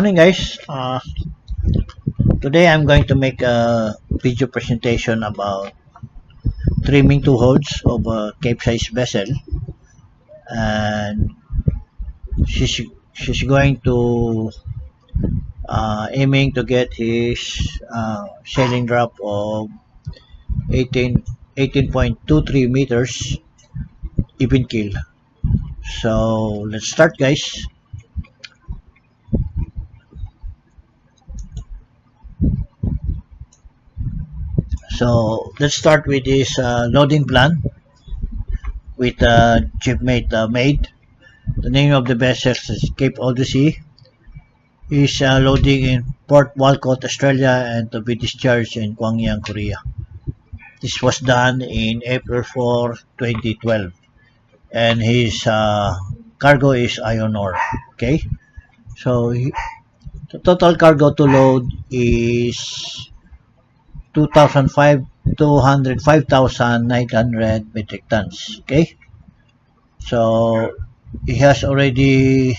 Morning guys. Today I'm going to make a video presentation about trimming two holds of a Capesize vessel, and she's she's going to aiming to get his sailing drop of 18.23 meters even keel. So let's start guys. So let's start with this loading plan with shipmate made. The name of the vessel is Cape Odyssey. Is loading in Port Walcott, Australia, and to be discharged in Gwangyang, Korea. This was done in April 4, 2012, and his cargo is iron ore. Okay, so the total cargo to load is 205,900 metric tons. Okay, so he has already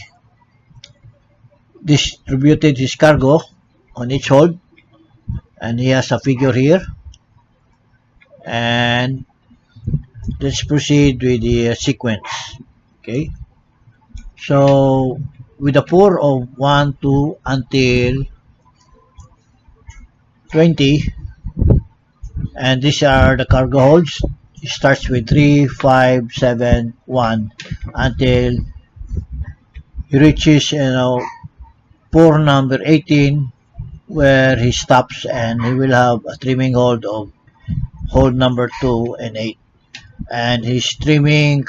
distributed his cargo on each hold, and he has a figure here. And let's proceed with the sequence. Okay, so with a pour of 1 2 until 20, and these are the cargo holds. It starts with 3 5 7 1 until he reaches pour number 18, where he stops, and he will have a trimming hold number 2 and 8, and his trimming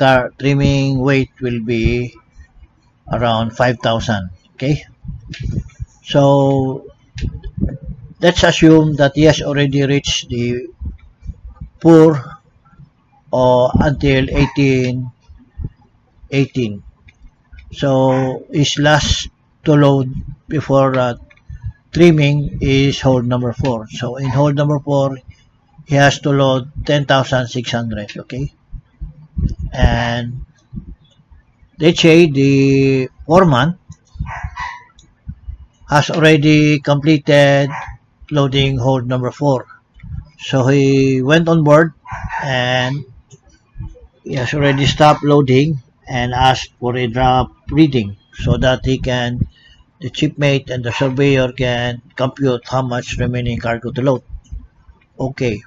weight will be around 5,000. Okay, so let's assume that he has already reached the pour until 18. So his last to load before trimming is hold number 4. So in hold number 4, he has to load 10,600. Okay, and let's say the foreman has already completed loading hold number 4. So he went on board, and he has already stopped loading and asked for a drop reading so that the shipmate and the surveyor can compute how much remaining cargo to load. Okay,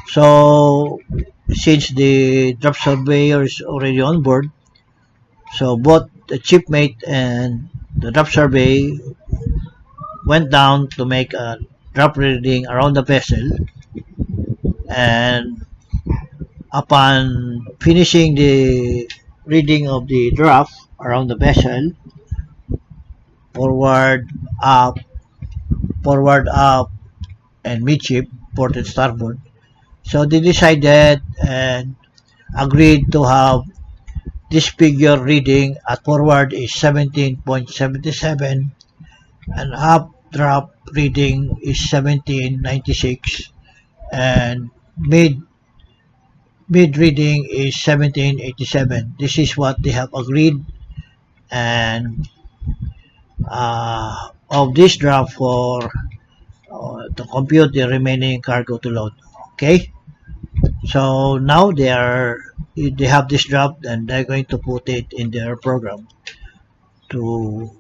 so since the drop surveyor is already on board, so both the shipmate and the drop survey went down to make a drop reading around the vessel, and upon finishing the reading of the draft around the vessel, forward, up, forward, up, and midship, port and starboard, so they decided and agreed to have this figure reading at forward is 17.77, and up drop reading is 17.96, and mid reading is 17.87. This is what they have agreed, and of this draft for to compute the remaining cargo to load. Okay, so now they have this draft, and they're going to put it in their program to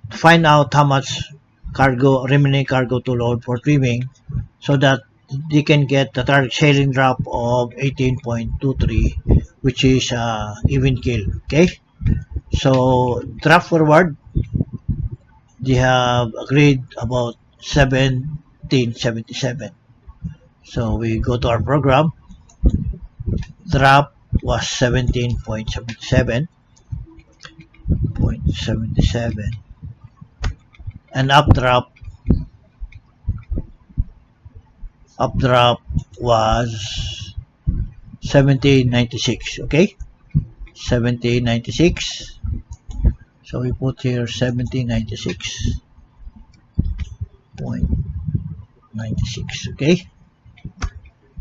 find out how much remaining cargo to load for trimming, so that they can get the target sailing drop of 18.23, which is even keel. Okay, so draft forward, they have agreed about 1777. So we go to our program. Drop was 17.77, and updraft was 1796. Okay, 1796. So we put here 1796.96. Okay,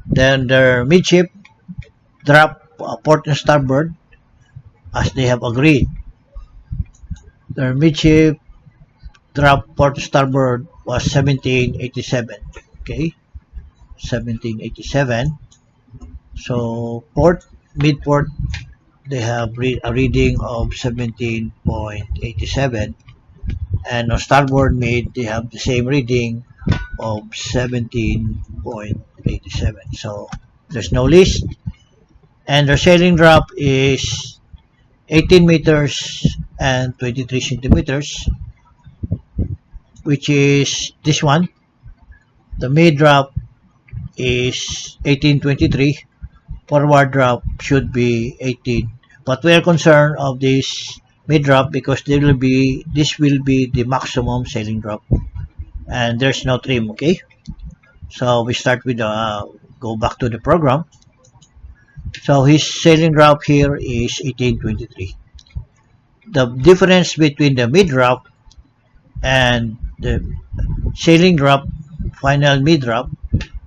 then their midship drop port and starboard, as they have agreed. Their midship drop port to starboard was 1787. Okay, 1787. So port, mid port, they have a reading of 17.87, and on starboard mid they have the same reading of 17.87. So there's no list, and their sailing drop is 18 meters and 23 centimeters, which is this one. The mid drop is 1823. Forward drop should be 18. But we are concerned of this mid drop because this will be the maximum sailing drop, and there's no trim. Okay, so we start with go back to the program. So his sailing drop here is 1823. The difference between the mid drop and the sailing drop, final mid drop,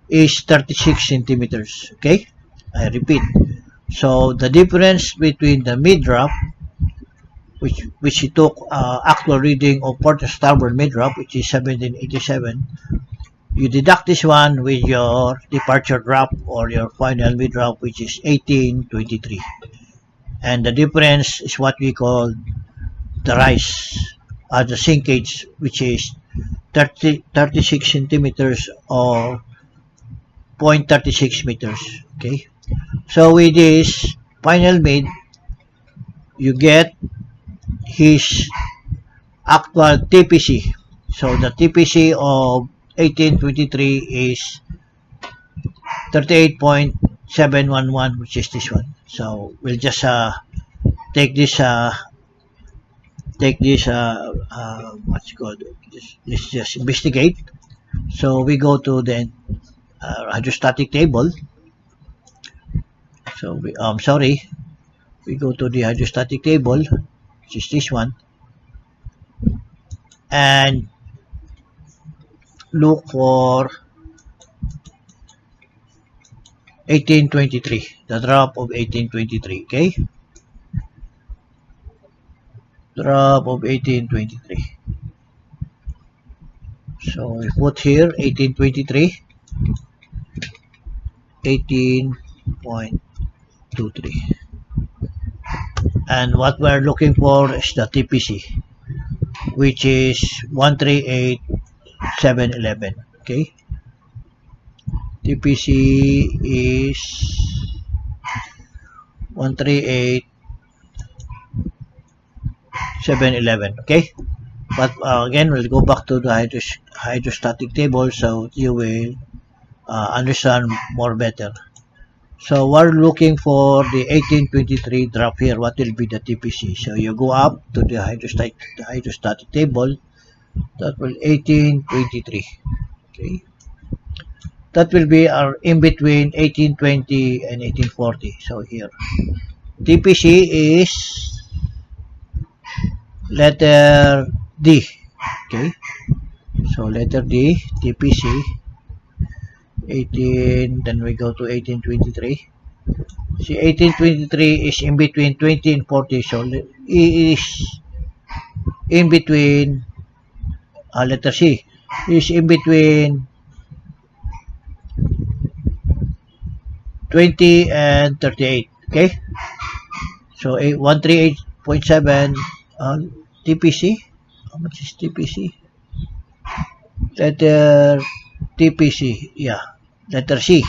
is 36 centimeters. Okay, I repeat. So the difference between the mid drop, which he took actual reading of port to starboard mid drop, which is 1787, you deduct this one with your departure drop or your final mid drop, which is 1823, and the difference is what we call the rise, the sinkage, which is 36 centimeters or 0.36 meters. Okay, so with this final mid, you get his actual TPC. So the TPC of 1823 is 38.711, which is this one. So we'll just take this what's it called, let's just investigate. So we go to the hydrostatic table. So we go to the hydrostatic table, which is this one, and look for 1823, the drop of 1823. Okay, drop of 1823. So we put here 1823, 18.23, and what we're looking for is the TPC, which is 138,711. Okay, TPC is 138,711. Okay, but again, we'll go back to the hydrostatic table so you will understand more better. So we're looking for the 1823 drop here. What will be the TPC? So you go up to the hydrostatic table. That will 1823. Okay, that will be our in between 1820 and 1840. So here, TPC is letter D. Okay, so letter D, TPC 18. Then we go to 1823. See, 1823 is in between 20 and 40. So it is in between. Letter C is in between 20 and 38. Okay, so 138.7 TPC. How much is TPC? Letter TPC, yeah, letter C.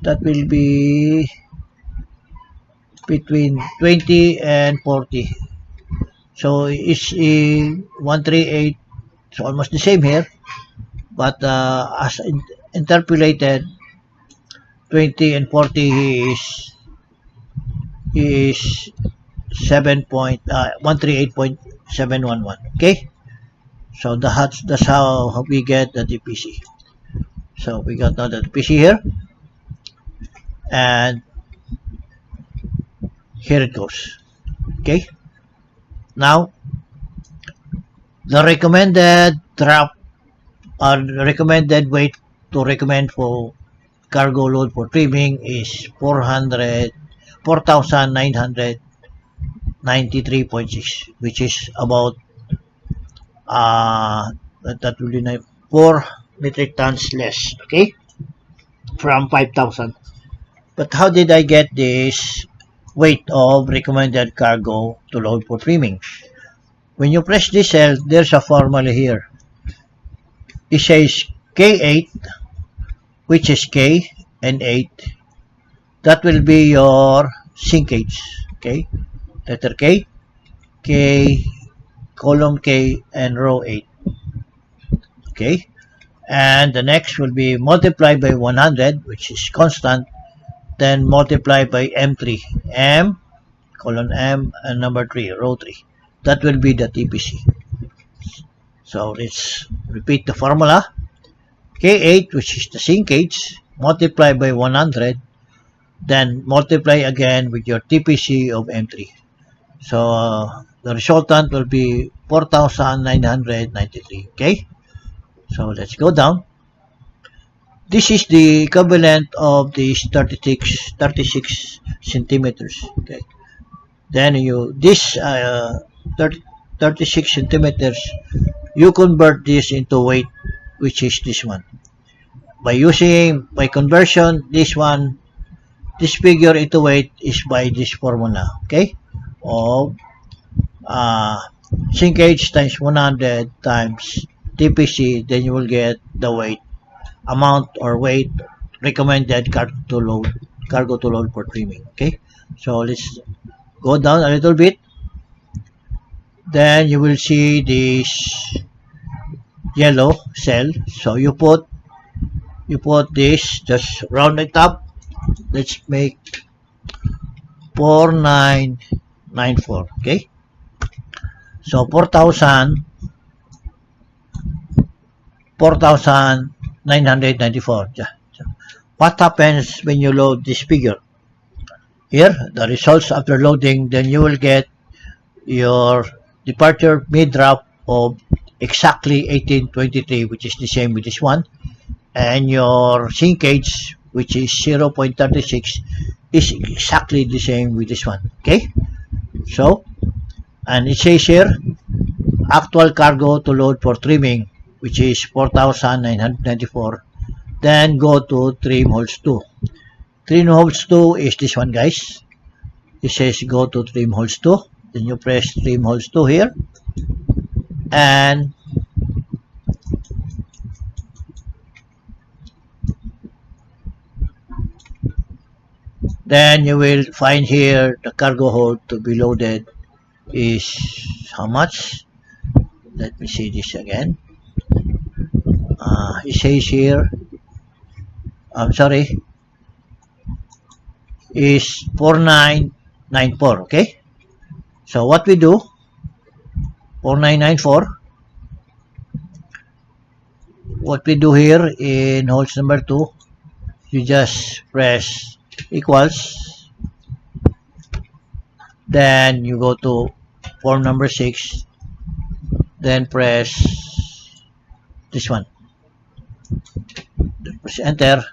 That will be between 20 and 40. So it's 138, so almost the same here, but as interpolated, 20 and 40 is 138.711. Okay, so that's how we get the TPC. So we got now the TPC here, and here it goes. Okay, now the recommended drop or recommended weight to recommend for cargo load for trimming is 4,993.6, which is about that will be 4 metric tons less, okay, from 5,000. But how did I get this weight of recommended cargo to load for trimming? When you press this cell, there's a formula here. It says K8, which is K and 8. That will be your sinkage, okay? Letter K, K, column K, and row 8, okay? And the next will be multiplied by 100, which is constant, then multiplied by M3, M, colon M, and number 3, row 3. That will be the TPC. So let's repeat the formula. K8, which is the sinkage, multiply by 100, then multiply again with your TPC of M3. So the resultant will be 4,993. Okay, so let's go down. This is the equivalent of these 36 centimeters. Okay, then this 36 centimeters, you convert this into weight, which is this one. By conversion, this figure into weight is by this formula, okay, of sinkage times 100 times TPC, then you will get the weight amount or weight recommended cargo to load for trimming. Okay, so let's go down a little bit. Then you will see this yellow cell. So you put this, just round it up. Let's make 4994. Okay, so 4,994. What happens when you load this figure? Here, the results after loading, then you will get your departure mid-drop of exactly 1823, which is the same with this one, and your sinkage, which is 0.36, is exactly the same with this one. Okay, so, and it says here, actual cargo to load for trimming, which is 4,994. Then go to trim holes 2. Trim holes 2 is this one, guys. It says go to trim holes 2. Then you press trim holes 2 here. And then you will find here the cargo hold to be loaded is how much? Let me see this again. It says here, I'm sorry, is 4994. Okay, so what we do, 4994, what we do here in holes number 2, you just press equals, then you go to form number 6, then press this one, press enter,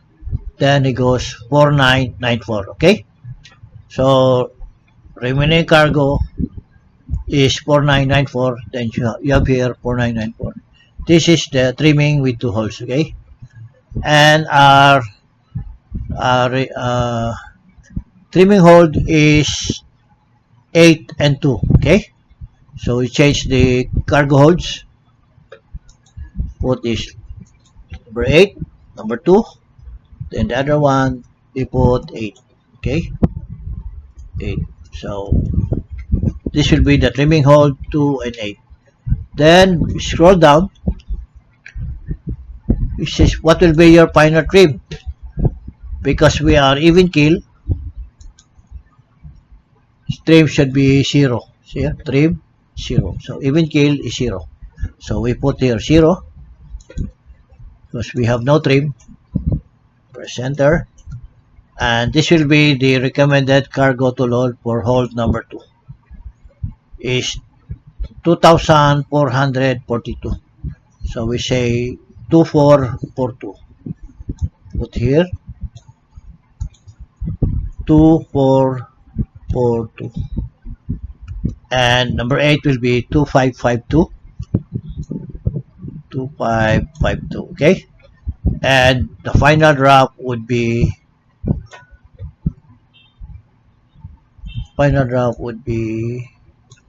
then it goes 4994. Okay, so remaining cargo is 4994, then you have here 4994. This is the trimming with 2 holes. Okay, and our trimming hold is 8 and 2. Okay, so we change the cargo holds, put this number 8, number 2, then the other one we put 8. Okay, 8. So this will be the trimming hold 2 and 8. Then scroll down. It says what will be your final trim. Because we are even keel, trim should be 0. See here, trim 0. So even keel is 0. So we put here 0 because we have no trim. Press enter. And this will be the recommended cargo to load for hold number 2. Is 2,442. So we say 2442. Put here 2442. And number 8 will be 2552. 2552. Okay, and the final drop would be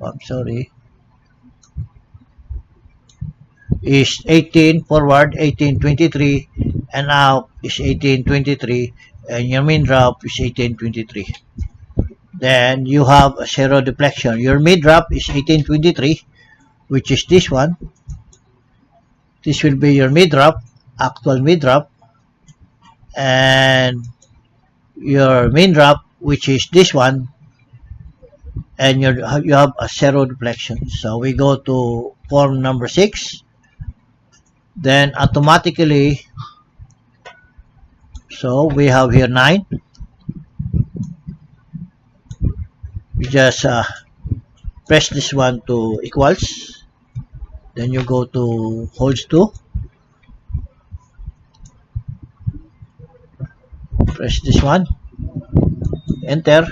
I'm sorry, is 18 forward 1823, and out is 1823, and your main drop is 1823. Then you have a zero deflection. Your mid drop is 1823, which is this one. This will be your mid drop, actual mid drop, and your main drop, which is this one, and you have a zero deflection. So we go to form number 6. Then automatically, so we have here 9. You just press this one to equals. Then you go to holds 2. Press this one. Enter.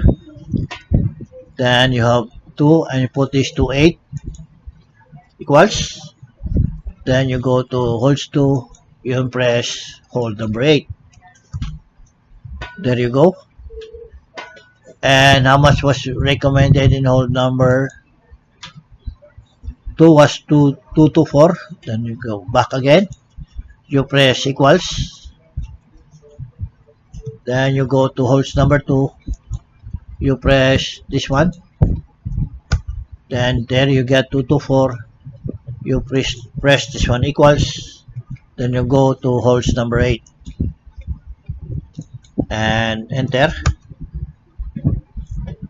Then you have 2 and you put this to 8 equals. Then you go to holds 2. You press hold number 8. There you go. And how much was recommended in hold number 2 was 224. Then you go back again. You press equals. Then you go to holds number 2. You press this one. Then there you get 224. You press this one equals. Then you go to holds number 8. And enter.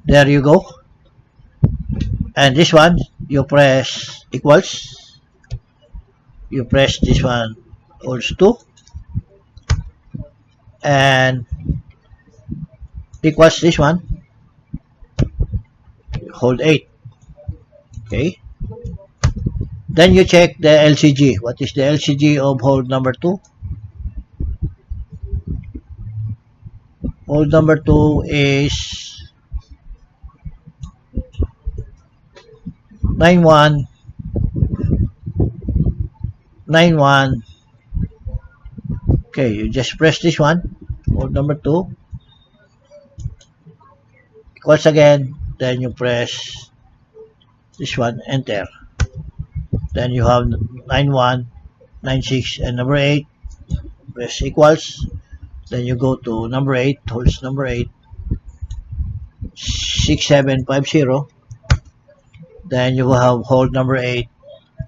There you go. And this one, you press equals. You press this one holds 2. And equals this one. Hold 8. Okay. Then you check the LCG. What is the LCG of hold number 2? Hold number 2 is 9191. Okay, you just press this one. Hold number 2. Equals again. Then you press this one, enter. Then you have 9196 and number 8. Press equals. Then you go to number 8, holds number 8, 6750. Then you will have hold number 8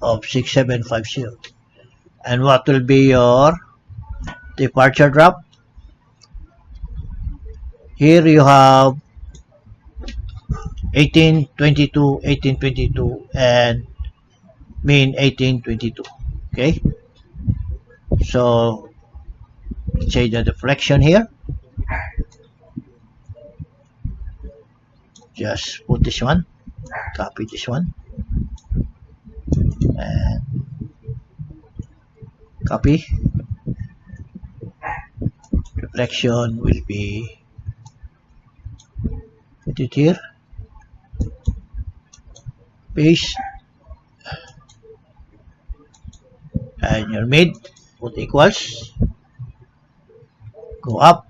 of 6750. And what will be your departure drop? Here you have 1822, 1822, and mean 1822. Okay, so say the deflection here. Just put this one, copy this one, and copy. Deflection will be, put it here, paste, and your mid, put equals, go up.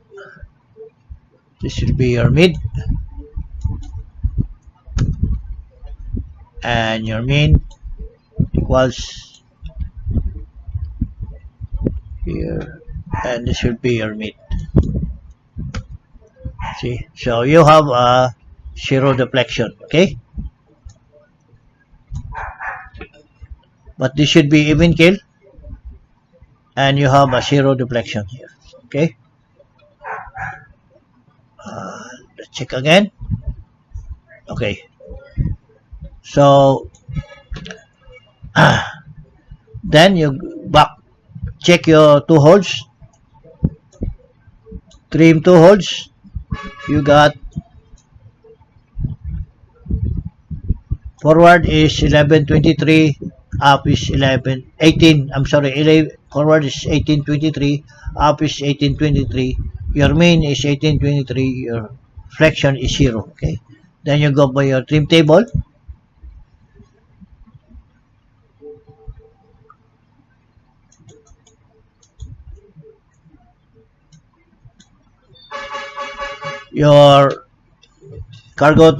This will be your mid, and your mean equals here, and this will be your mid. See, so you have a zero deflection. Okay, but this should be even kill, and you have a zero deflection here. Okay, let's check again. Okay, so then you back, check your 2 holds, trim 2 holds. You got forward is 1123, up is 18. I'm sorry, 11, forward is 1823, up is 1823. Your mean is 1823. Your flexion is 0. Okay. Then you go by your trim table. Your cargo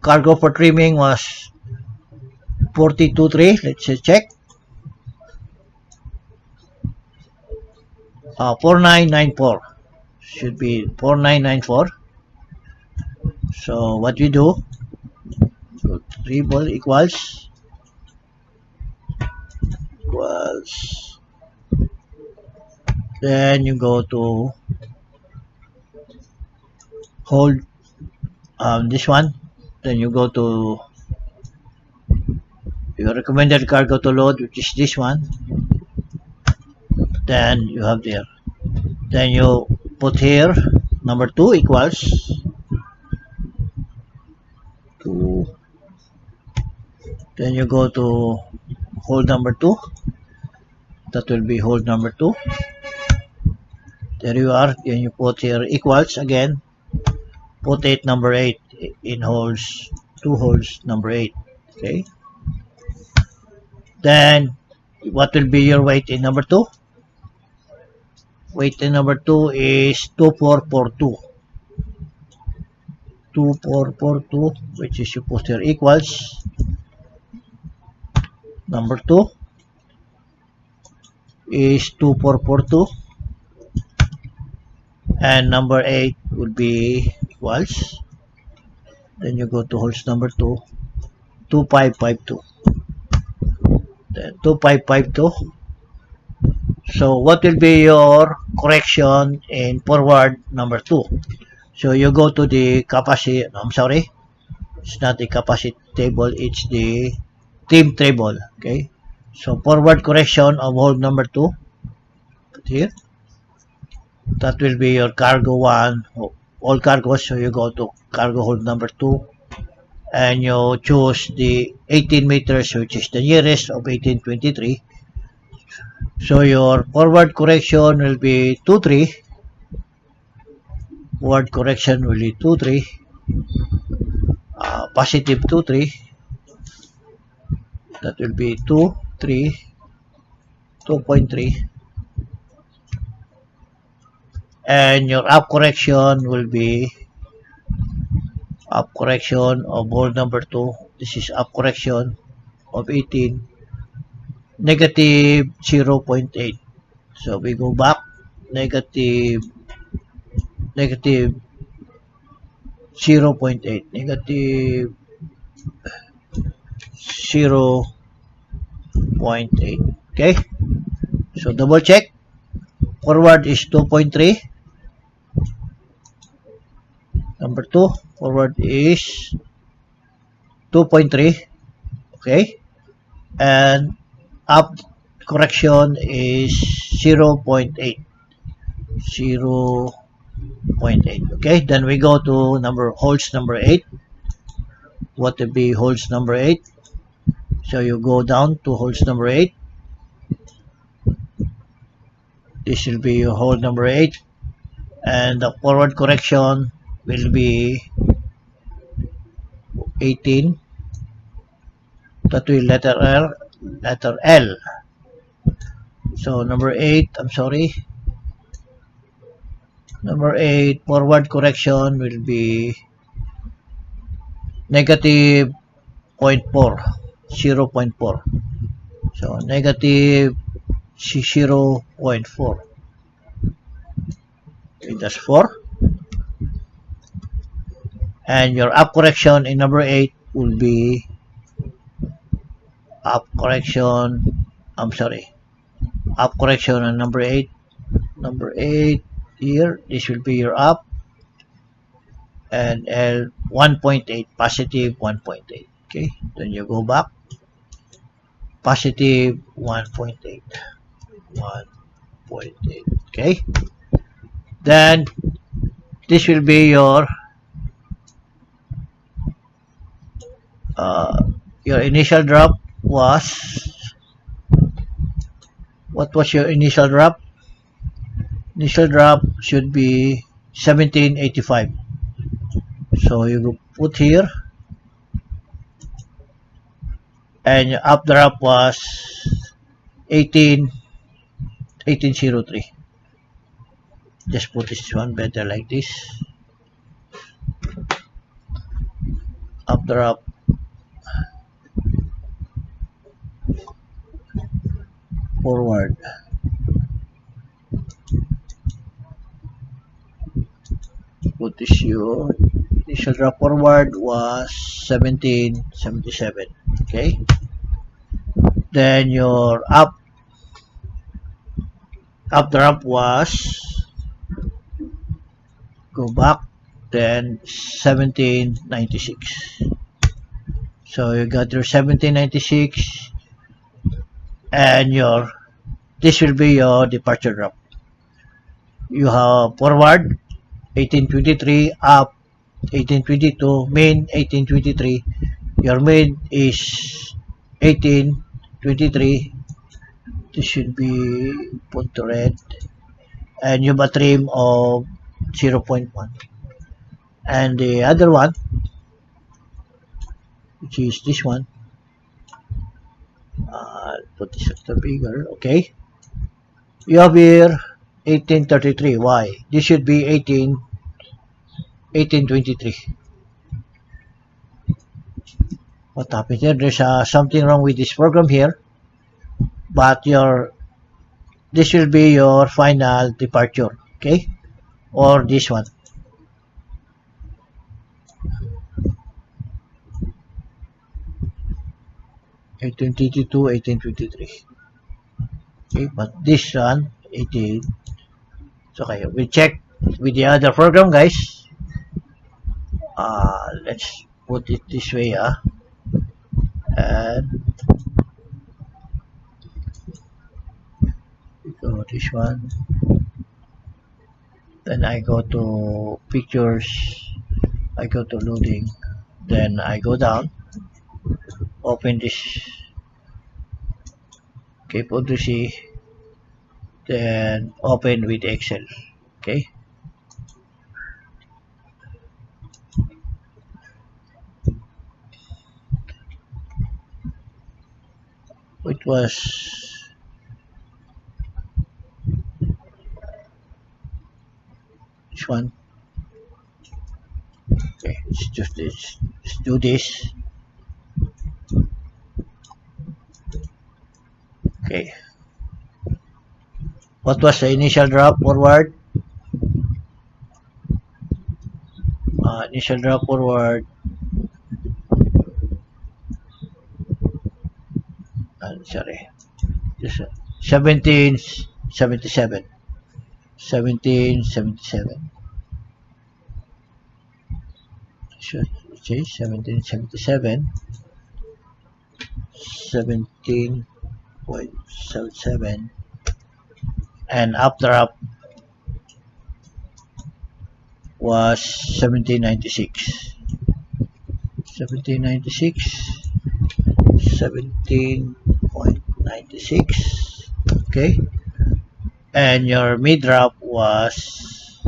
cargo for trimming was 42.3. Let's check. 4994. Should be 4994. So what we do? So triple equals. Then you go to hold this one. Then you go to your recommended cargo to load, which is this one. Then you have there. Then you put here number 2 equals 2. Then you go to hold number 2. That will be hold number 2. There you are. Then you put here equals again. Put 8 number 8 in holes, 2 holes number 8. Okay. Then what will be your weight in number 2? Weight in number 2 is 2442. 2442, which is supposed to equals number 2 is 2442, and number 8 would be equals. Then you go to holes number 2, 2552. Then 2552. So what will be your correction in forward number 2? So you go to the capacity, I'm sorry, it's not the capacity table, it's the team table. Okay, so forward correction of hold number 2, put here. That will be your cargo 1, all cargos. So you go to cargo hold number 2 and you choose the 18 meters, which is the nearest of 1823. So your forward correction will be 23. Forward correction will be 23. Positive 23. That will be 2.3. And your up correction will be up correction of hold number 2. This is up correction of 18, negative 0.8. So we go back, negative 0.8, negative 0.8. Okay, so double check. Forward is 2.3. Number 2, forward is 2.3. Okay, and up correction is 0.8. 0.8. Okay, then we go to holes number 8. What will be holes number 8? So you go down to holes number 8. This will be your hole number 8, and the forward correction will be 18. That will letter L. So number 8, I'm sorry. Number 8, forward correction will be negative 0.4. 0.4. So negative 0.4. Okay, that's 4. And your up correction in number 8 will be up correction. I'm sorry. Up correction on number 8. Number 8 here. This will be your up. And L 1.8, positive 1.8. Okay. Then you go back. Positive 1.8. 1.8. Okay. Then this will be your initial drop was, what was your initial drop? Initial drop should be 1785. So you put here, and your up drop was 1803. Just put this one better like this. After up, forward. Put this your initial drop forward was 1777. Okay. Then your up drop was go back then 1796. So you got your 1796 and your this will be your departure drop. You have forward 1823, up 1822, main 1823. Your main is 1823. This should be put to red. And you have a trim of 0.1. And the other one, which is this one, put this sector bigger, okay. You have here 1833. Why? This should be 1823. What happened here? There's something wrong with this program here, but this will be your final departure, okay, or this one. 1822, 1823. Okay, but this one 18. So okay, we check with the other program, guys. Let's put it this way, and go this one. Then I go to pictures. I go to loading. Then I go down. Open this. Okay, put to see. Then open with Excel. Okay. It was this one. Okay, let's just this. Let's do this. Okay. What was the initial drop forward? Initial drop forward. Sorry. Just 1777. 1777. Should say 1777. 17.77. And after up was 1796. 1796. 17.96. Okay. And your mid drop was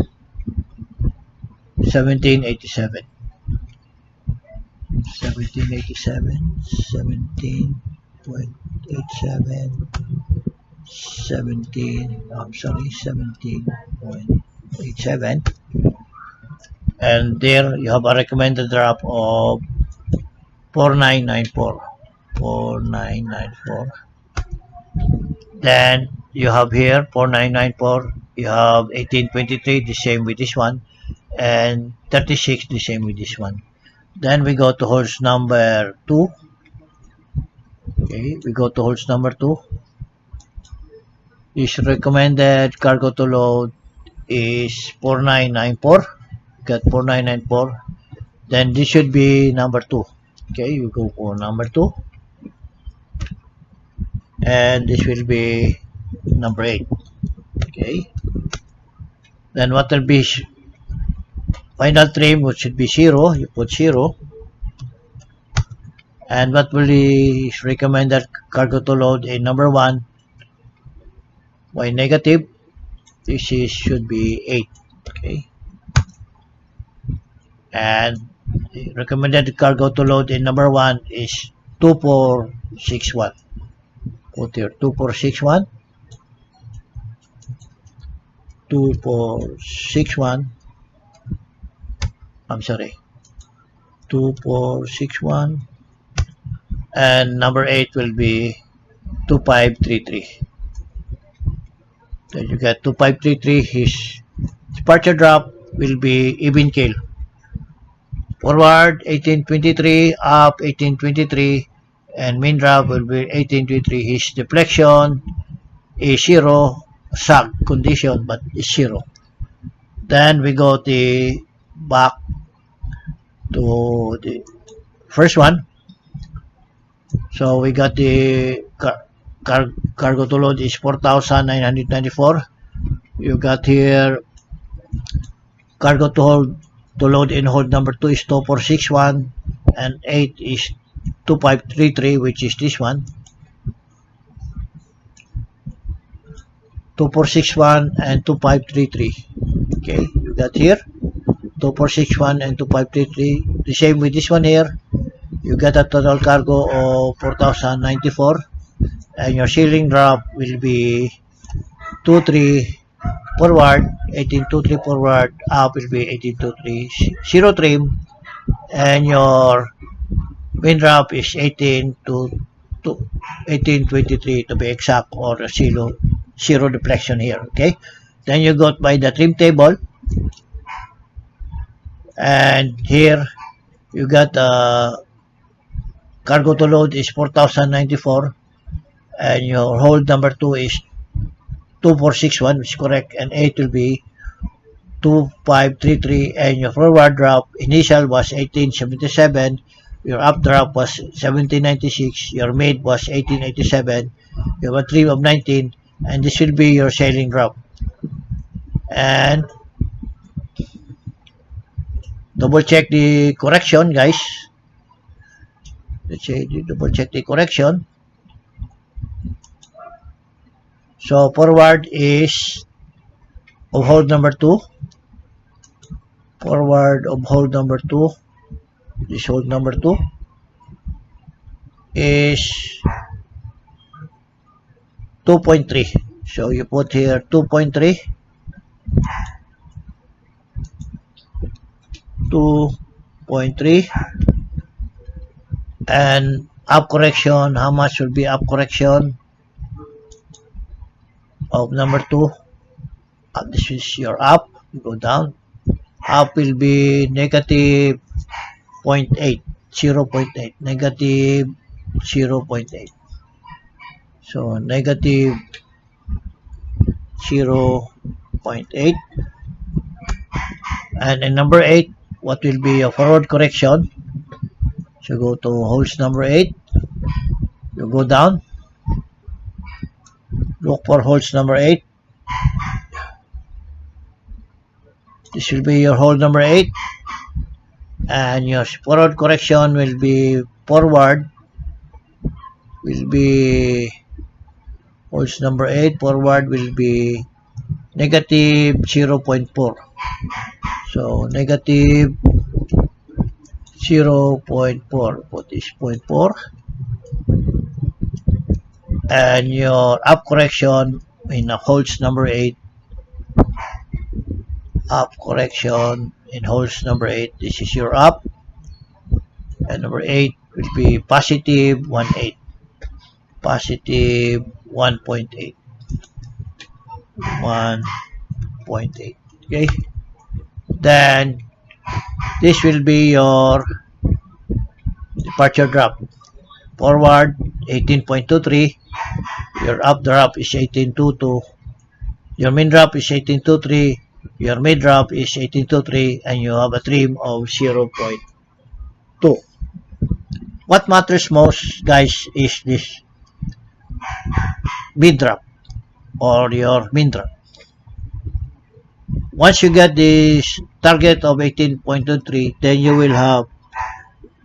1787. 1787, 17.87, 17.87. And there you have a recommended drop of 4994. 4994. Then you have here 4994. You have 1823, the same with this one, and 36, the same with this one. Then we go to horse number 2. Okay, we go to horse number 2. This recommended cargo to load is 4994. Got 4994. Then this should be number 2. Okay, you go for number 2. And this will be number 8. Okay. Then what will be final trim, which should be 0. You put 0. And what will be recommended cargo to load in number 1? Y negative. This is should be 8. Okay. And the recommended cargo to load in number 1 is 2461. Put here 2461. 2461. I'm sorry, 2461, and number 8 will be 2533. Then you get 2533. His departure drop will be even keel. Forward 1823, up 1823, and main drop will be 1823. His deflection is 0, sag condition, but it's 0. Then we go the back to the first one. So we got the cargo to load is 4,994. You got here cargo to load in hold number 2 is 2461, and 8 is 2533, which is this one. 2461 and 2533. Okay, you got here 2461 and 2533. The same with this one here. You get a total cargo of 4,094, and your ceiling drop will be 23 forward, 1823 forward, up will be 1823 zero trim, and your main drop is 18 to 1823 to be exact, or zero deflection here. Okay, then you go by the trim table, and here you got cargo to load is 4,094, and your hold number 2 is 2461, which is correct, and 8 will be 2533, and your forward drop initial was 1877, your up drop was 1796, your mid was 1887, you have a trim of 19, and this will be your sailing drop. And double check the correction, guys. Let's say double check the correction. So forward is of hold number 2. Forward of hold number 2. This hold number 2 is 2.3. So you put here 2.3. 2.3, and up correction, how much will be up correction of number 2? This is your up. You go down, up will be negative 0.8, 0.8, negative 0.8. So negative 0.8, and in number 8, what will be a forward correction? So go to holes number 8, you go down, look for holes number 8. This will be your hole number 8, and your forward correction will be holes number 8, forward will be negative 0.4. So negative 0.4, put this 0.4, and your up correction in holes number 8, up correction in holes number 8, this is your up, and number 8 will be positive 1.8, positive 1.8, 1.8. Okay, then this will be your departure drop. Forward 18.23, your up drop is 18.22, your main drop is 18.23, your mid drop is 18.23, and you have a trim of 0.2. What matters most, guys, is this mid drop or your main drop. Once you get this target of 18.23, then you will have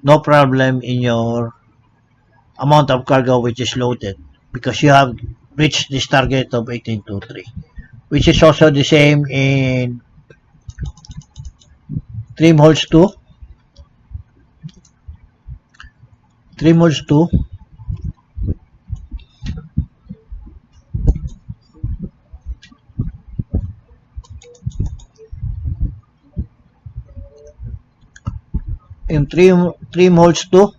no problem in your amount of cargo which is loaded, because you have reached this target of 1823, which is also the same in trim holes 2. Trim holes 2, on trim holds 2,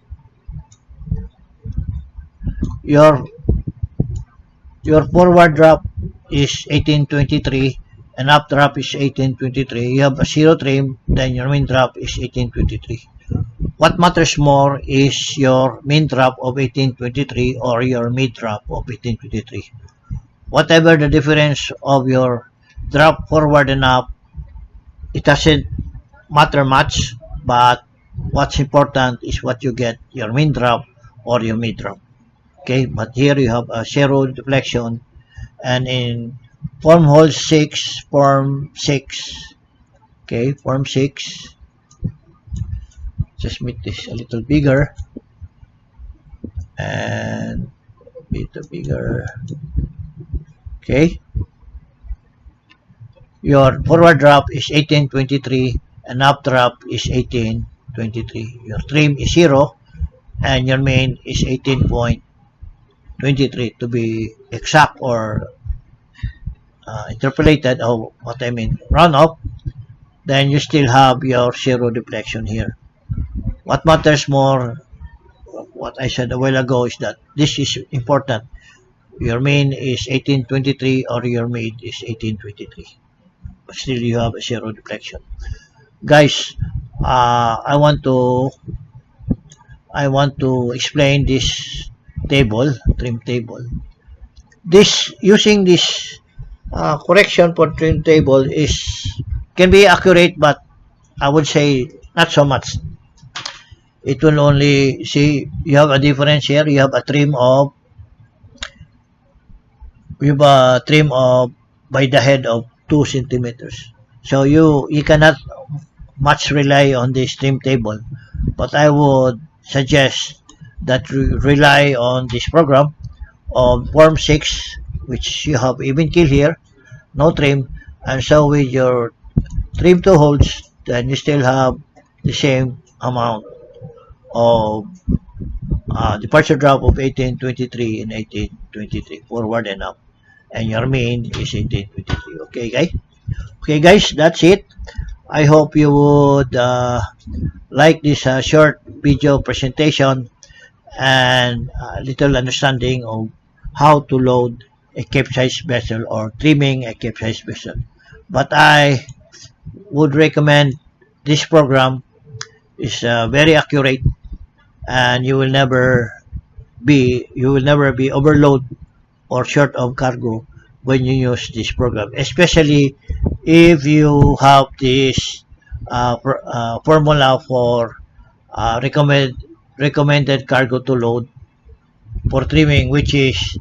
your forward drop is 1823 and up drop is 1823. You have a zero trim, then your main drop is 1823. What matters more is your main drop of 1823 or your mid drop of 1823. Whatever the difference of your drop forward and up, it doesn't matter much, but what's important is what you get, your main drop or your mid drop. Okay, but here you have a zero deflection, and in form 6, okay, form 6, just make this a little bigger and a bit bigger. Okay, your forward drop is 1823 and up drop is 1823. Your trim is 0 and your main is 18.23 to be exact, or interpolated, or what I mean, round off. Then you still have your zero deflection here. What matters more, what I said a while ago, is that this is important. Your main is 1823 or your mid is 1823. But still you have a zero deflection. Guys, I want to explain this table, trim table. This using this correction for trim table is can be accurate, but I would say not so much. It will only see you have a difference here. You have a trim of by the head of 2 centimeters. So you cannot much rely on this trim table, but I would suggest that you rely on this program of form 6, which you have even kill here, no trim, and so with your trim 2 holds, then you still have the same amount of departure drop of 1823 and 1823 forward and up, and your main is 1823. Okay, guys. Okay, guys, that's it. I hope you would like this short video presentation and a little understanding of how to load a capesize vessel or trimming a capesize vessel. But I would recommend this program is very accurate, and you will never be overload or short of cargo when you use this program, especially if you have this formula for recommended cargo to load for trimming, which is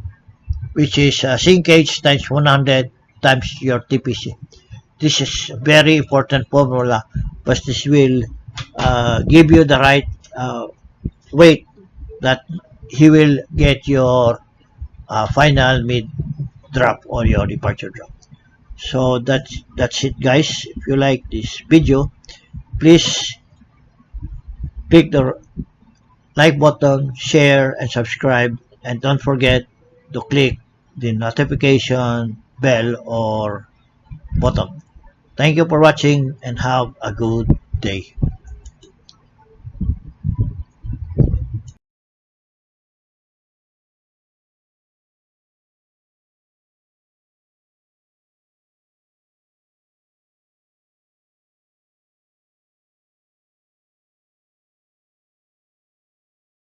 sinkage times 100 times your TPC. This is very important formula, but this will give you the right weight that he will get your final mid drop or your departure drop. So that's it, guys. If you like this video, please click the like button, share, and subscribe, and don't forget to click the notification bell or button. Thank you for watching and have a good day.